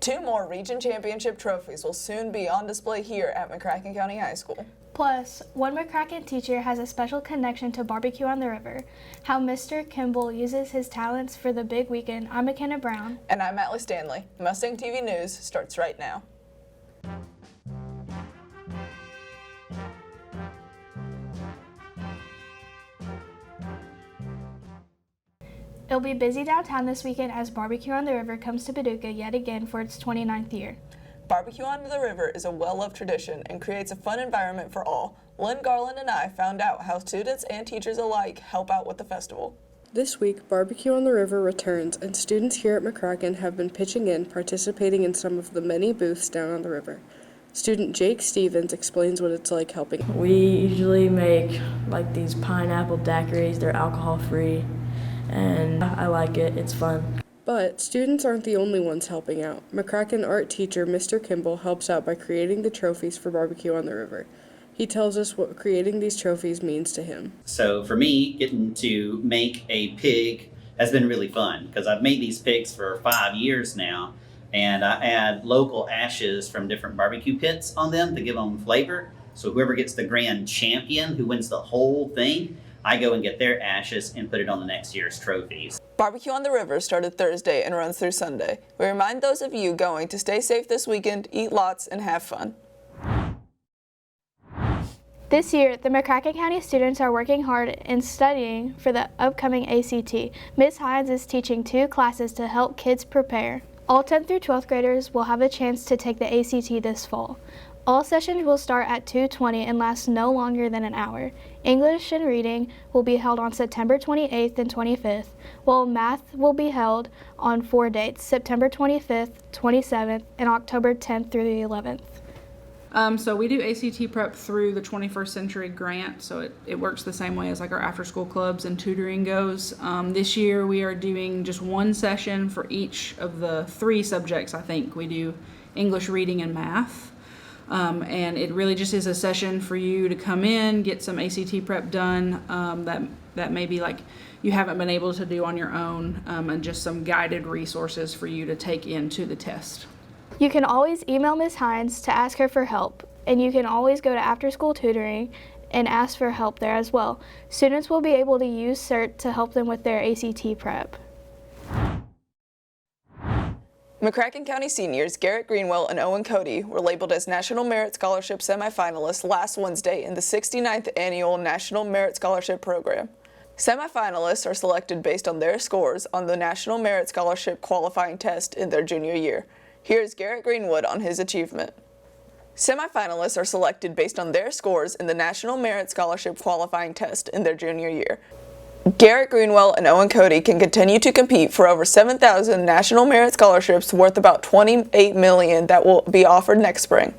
2 more region championship trophies will soon be on display here at McCracken County High School. Plus, one McCracken teacher has a special connection to Barbecue on the River. How Mr. Kimball uses his talents for the big weekend. I'm McKenna Brown. And I'm Atlee Stanley. Mustang TV News starts right now. It'll be busy downtown this weekend as Barbecue on the River comes to Paducah yet again for its 29th year. Barbecue on the River is a well-loved tradition and creates a fun environment for all. Lynn Garland and I found out how students and teachers alike help out with the festival. This week, Barbecue on the River returns, and students here at McCracken have been pitching in, participating in some of the many booths down on the river. Student Jake Stevens explains what it's like helping. We usually make like these pineapple daiquiris. They're alcohol-free, and I like it. It's fun. But students aren't the only ones helping out. McCracken art teacher Mr. Kimball helps out by creating the trophies for Barbecue on the River. He tells us what creating these trophies means to him. So for me, getting to make a pig has been really fun because I've made these pigs for 5 years now, and I add local ashes from different barbecue pits on them to give them flavor. So whoever gets the grand champion, who wins the whole thing, I go and get their ashes and put it on the next year's trophies. Barbecue on the River started Thursday and runs through Sunday. We remind those of you going to stay safe this weekend, eat lots, and have fun. This year, the McCracken County students are working hard and studying for the upcoming ACT. Ms. Hines is teaching 2 classes to help kids prepare. All 10th through 12th graders will have a chance to take the ACT this fall. All sessions will start at 2:20 and last no longer than an hour. English and reading will be held on September 28th and 25th, while math will be held on 4 dates, September 25th, 27th, and October 10th through the 11th. So we do ACT prep through the 21st Century Grant, so it works the same way as like our after school clubs and tutoring goes. This year we are doing just 1 session for each of the 3 subjects. I think we do English, reading, and math. And it really just is a session for you to come in, get some ACT prep done that maybe like you haven't been able to do on your own, and just some guided resources for you to take into the test. You can always email Ms. Hines to ask her for help, and you can always go to after-school tutoring and ask for help there as well. Students will be able to use CERT to help them with their ACT prep. McCracken County seniors Garrett Greenwell and Owen Cody were labeled as National Merit Scholarship semifinalists last Wednesday in the 69th Annual National Merit Scholarship Program. Semifinalists are selected based on their scores on the National Merit Scholarship qualifying test in their junior year. Here's Garrett Greenwood on his achievement. Semifinalists are selected based on their scores in the National Merit Scholarship qualifying test in their junior year. Garrett Greenwell and Owen Cody can continue to compete for over 7,000 National Merit Scholarships worth about $28 million that will be offered next spring.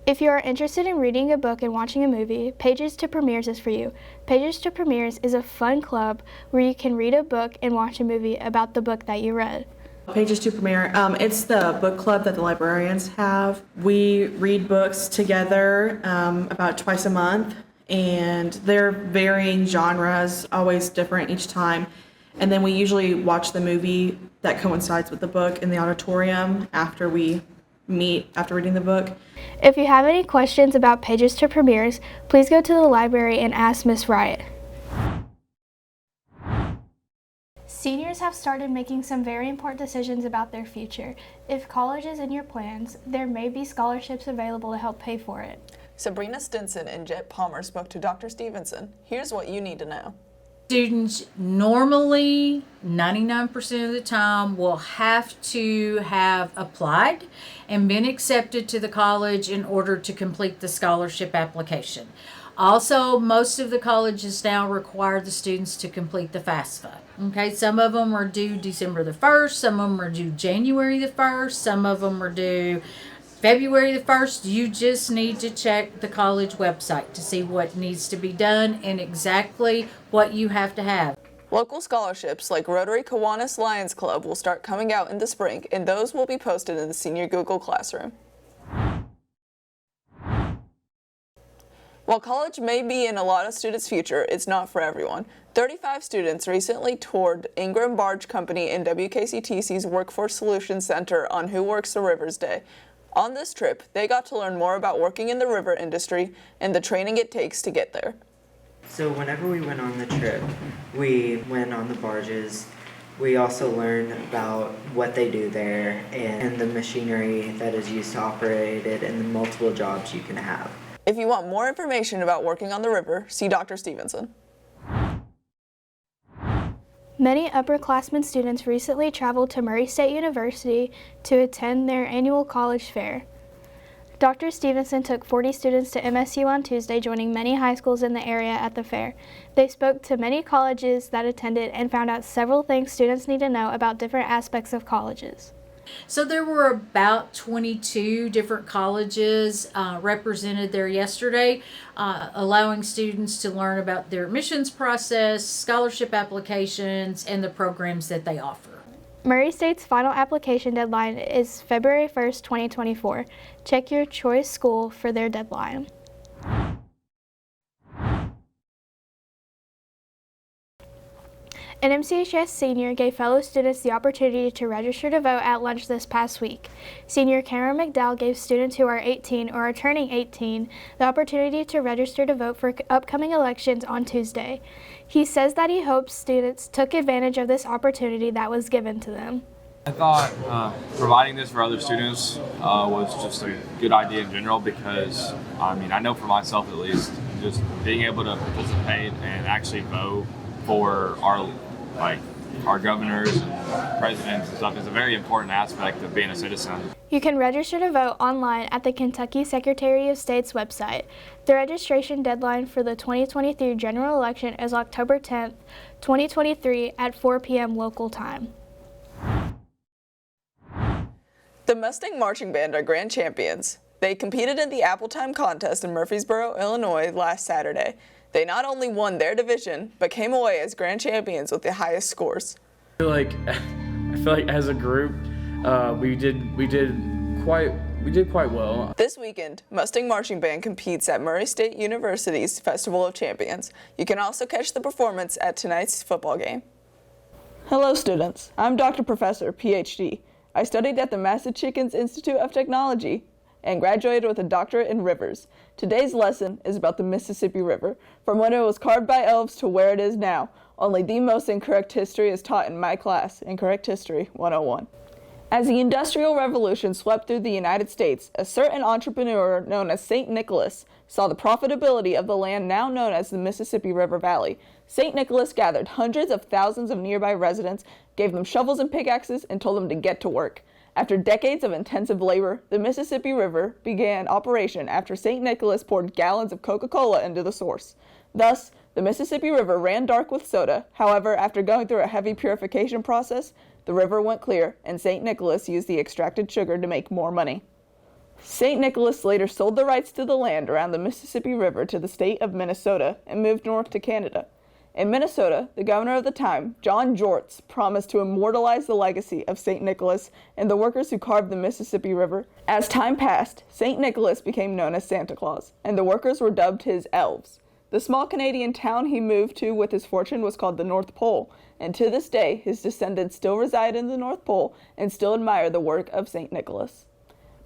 If you are interested in reading a book and watching a movie, Pages to Premieres is for you. Pages to Premieres is a fun club where you can read a book and watch a movie about the book that you read. Pages to Premiere, it's the book club that the librarians have. We read books together about twice a month, and they're varying genres, always different each time. And then we usually watch the movie that coincides with the book in the auditorium after we meet after reading the book. If you have any questions about Pages to Premieres, please go to the library and ask Miss Wright. Seniors have started making some very important decisions about their future. If college is in your plans, there may be scholarships available to help pay for it. Sabrina Stinson and Jet Palmer spoke to Dr. Stevenson. Here's what you need to know. Students normally, 99% of the time, will have to have applied and been accepted to the college in order to complete the scholarship application. Also, most of the colleges now require the students to complete the FAFSA. Okay, some of them are due December the 1st, some of them are due January the 1st, some of them are due February the 1st. You just need to check the college website to see what needs to be done and exactly what you have to have. Local scholarships like Rotary Kiwanis Lions Club will start coming out in the spring, and those will be posted in the senior Google Classroom. While college may be in a lot of students' future, it's not for everyone. 35 students recently toured Ingram Barge Company and WKCTC's Workforce Solutions Center on Who Works the Rivers Day. On this trip, they got to learn more about working in the river industry and the training it takes to get there. So whenever we went on the trip, we went on the barges. We also learned about what they do there and the machinery that is used to operate it and the multiple jobs you can have. If you want more information about working on the river, see Dr. Stevenson. Many upperclassmen students recently traveled to Murray State University to attend their annual college fair. Dr. Stevenson took 40 students to MSU on Tuesday, joining many high schools in the area at the fair. They spoke to many colleges that attended and found out several things students need to know about different aspects of colleges. So there were about 22 different colleges represented there yesterday, allowing students to learn about their admissions process, scholarship applications, and the programs that they offer. Murray State's final application deadline is February 1st, 2024. Check your choice school for their deadline. An MCHS senior gave fellow students the opportunity to register to vote at lunch this past week. Senior Cameron McDowell gave students who are 18 or are turning 18 the opportunity to register to vote for upcoming elections on Tuesday. He says that he hopes students took advantage of this opportunity that was given to them. I thought providing this for other students was just a good idea in general because, I know for myself at least, just being able to participate and actually vote for our governors and presidents and stuff is a very important aspect of being a citizen. You can register to vote online at the Kentucky Secretary of State's website. The registration deadline for the 2023 general election is October 10th, 2023 at 4 p.m. local time. The Mustang Marching Band are grand champions. They competed in the Apple Time contest in Murfreesboro, Illinois last Saturday. They not only won their division, but came away as grand champions with the highest scores. I feel like as a group, we did quite well. This weekend, Mustang Marching Band competes at Murray State University's Festival of Champions. You can also catch the performance at tonight's football game. Hello students, I'm Dr. Professor, PhD. I studied at the Massachusetts Institute of Technology and graduated with a doctorate in rivers. Today's lesson is about the Mississippi River, from when it was carved by elves to where it is now. Only the most incorrect history is taught in my class, Incorrect History 101. As the Industrial Revolution swept through the United States, a certain entrepreneur known as St. Nicholas saw the profitability of the land now known as the Mississippi River Valley. St. Nicholas gathered hundreds of thousands of nearby residents, gave them shovels and pickaxes, and told them to get to work. After decades of intensive labor, the Mississippi River began operation after St. Nicholas poured gallons of Coca-Cola into the source. Thus, the Mississippi River ran dark with soda. However, after going through a heavy purification process, the river went clear, and St. Nicholas used the extracted sugar to make more money. St. Nicholas later sold the rights to the land around the Mississippi River to the state of Minnesota and moved north to Canada. In Minnesota, the governor of the time, John Jorts, promised to immortalize the legacy of St. Nicholas and the workers who carved the Mississippi River. As time passed, St. Nicholas became known as Santa Claus, and the workers were dubbed his elves. The small Canadian town he moved to with his fortune was called the North Pole, and to this day, his descendants still reside in the North Pole and still admire the work of St. Nicholas.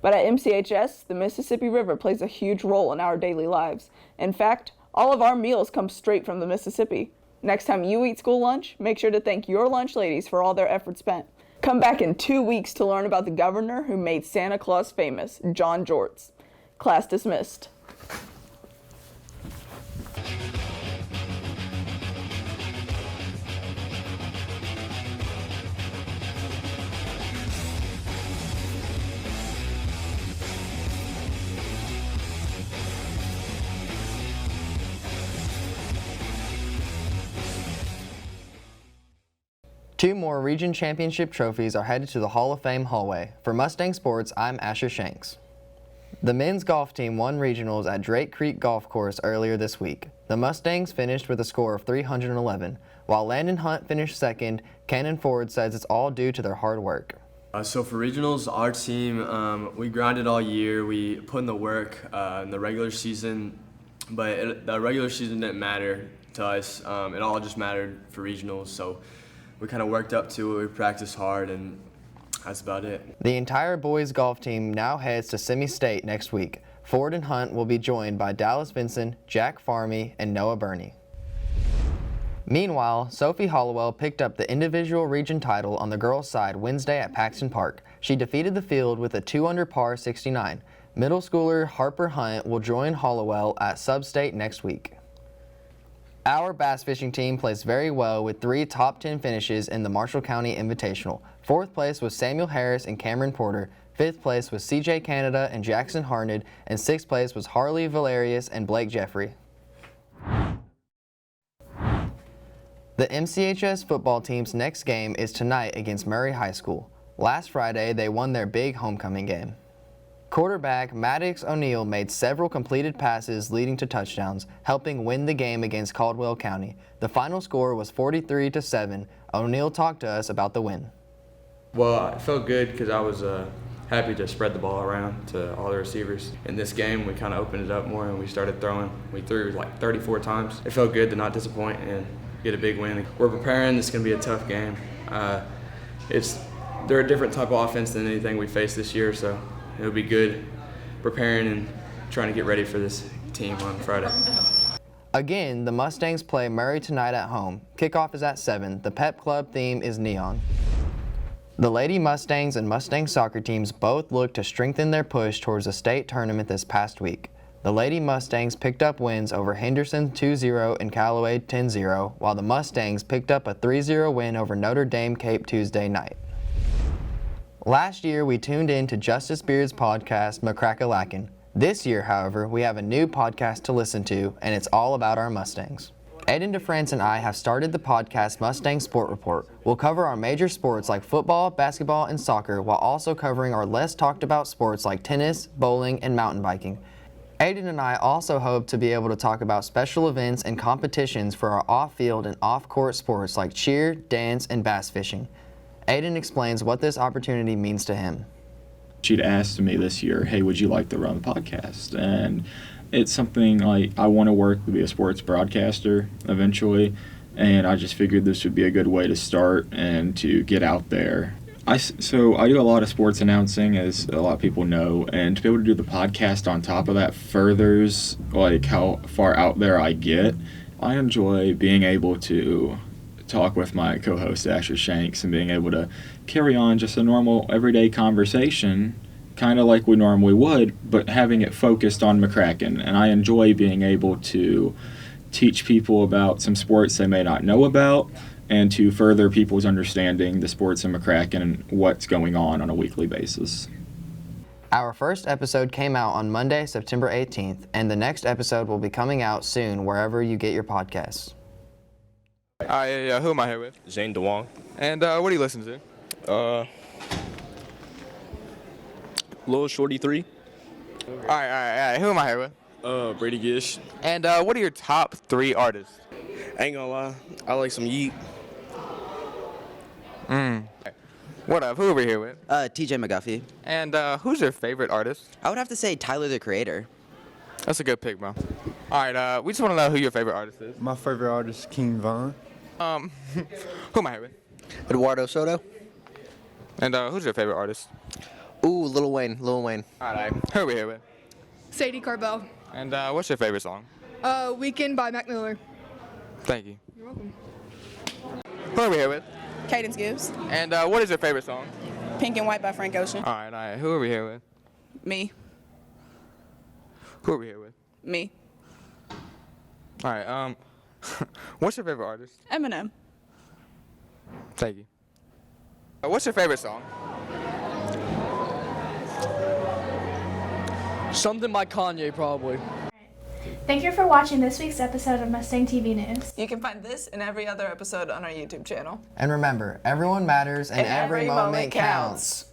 But at MCHS, the Mississippi River plays a huge role in our daily lives. In fact, all of our meals come straight from the Mississippi. Next time you eat school lunch, make sure to thank your lunch ladies for all their effort spent. Come back in 2 weeks to learn about the governor who made Santa Claus famous, John Jorts. Class dismissed. Two more region championship trophies are headed to the Hall of Fame hallway. For Mustang Sports, I'm Asher Shanks. The men's golf team won regionals at Drake Creek Golf Course earlier this week. The Mustangs finished with a score of 311. While Landon Hunt finished second, Cannon Ford says it's all due to their hard work. So for regionals, our team, we grinded all year. We put in the work in the regular season, but the regular season didn't matter to us. It all just mattered for regionals, so we kind of worked up to it. We practiced hard, and that's about it. The entire boys golf team now heads to semi-state next week. Ford and Hunt will be joined by Dallas Vinson, Jack Farmey, and Noah Burney. Meanwhile, Sophie Hollowell picked up the individual region title on the girls' side Wednesday at Paxton Park. She defeated the field with a 2-under par 69. Middle schooler Harper Hunt will join Hollowell at Sub-State next week. Our bass fishing team placed very well with 3 top 10 finishes in the Marshall County Invitational. 4th place was Samuel Harris and Cameron Porter. 5th place was CJ Canada and Jackson Harned, and 6th place was Harley Valerius and Blake Jeffrey. The MCHS football team's next game is tonight against Murray High School. Last Friday, they won their big homecoming game. Quarterback Maddox O'Neill made several completed passes leading to touchdowns, helping win the game against Caldwell County. The final score was 43-7. O'Neill talked to us about the win. Well, I felt good because I was happy to spread the ball around to all the receivers. In this game, we kind of opened it up more and we started throwing. We threw like 34 times. It felt good to not disappoint and get a big win. We're preparing. It's going to be a tough game. They're a different type of offense than anything we faced this year, so it'll be good preparing and trying to get ready for this team on Friday. Again, the Mustangs play Murray tonight at home. Kickoff is at 7. The Pep Club theme is neon. The Lady Mustangs and Mustang soccer teams both look to strengthen their push towards a state tournament this past week. The Lady Mustangs picked up wins over Henderson 2-0 and Callaway 10-0, while the Mustangs picked up a 3-0 win over Notre Dame Cape Tuesday night. Last year, we tuned in to Justice Beard's podcast, McCrack-a-Lackin'. This year, however, we have a new podcast to listen to, and it's all about our Mustangs. Aiden DeFrance and I have started the podcast Mustang Sport Report. We'll cover our major sports like football, basketball, and soccer, while also covering our less talked about sports like tennis, bowling, and mountain biking. Aiden and I also hope to be able to talk about special events and competitions for our off-field and off-court sports like cheer, dance, and bass fishing. Aiden explains what this opportunity means to him. She'd asked me this year, hey, would you like to run a podcast? And it's something like I want to work to be a sports broadcaster eventually, and I just figured this would be a good way to start and to get out there. So I do a lot of sports announcing, as a lot of people know, and to be able to do the podcast on top of that furthers like how far out there I get. I enjoy being able to talk with my co-host Asher Shanks and being able to carry on just a normal everyday conversation, kind of like we normally would, but having it focused on McCracken. And I enjoy being able to teach people about some sports they may not know about, and to further people's understanding the sports in McCracken and what's going on a weekly basis. Our first episode came out on Monday, September 18th, and the next episode will be coming out soon wherever you get your podcasts. Hi, who am I here with? Zane DeWong. And what do you listen to? Lil Shorty 3. All right. Who am I here with? Brady Gish. And what are your top 3 artists? I ain't gonna lie, I like some Yeet. What up? Who are we here with? TJ McGuffey. And who's your favorite artist? I would have to say Tyler, the Creator. That's a good pick, bro. All right, we just want to know who your favorite artist is. My favorite artist is King Von. Who am I here with? Eduardo Soto. And who's your favorite artist? Ooh, Lil Wayne. All right, who are we here with? Sadie Carbell. And what's your favorite song? Weekend by Mac Miller. Thank you. You're welcome. Who are we here with? Cadence Gibbs. And what is your favorite song? Pink and White by Frank Ocean. All right. Who are we here with? Me. Who are we here with? Me. All right. What's your favorite artist? Eminem. Thank you. What's your favorite song? Something by Kanye, probably. Thank you for watching this week's episode of Mustang TV News. You can find this and every other episode on our YouTube channel. And remember, everyone matters and every moment counts.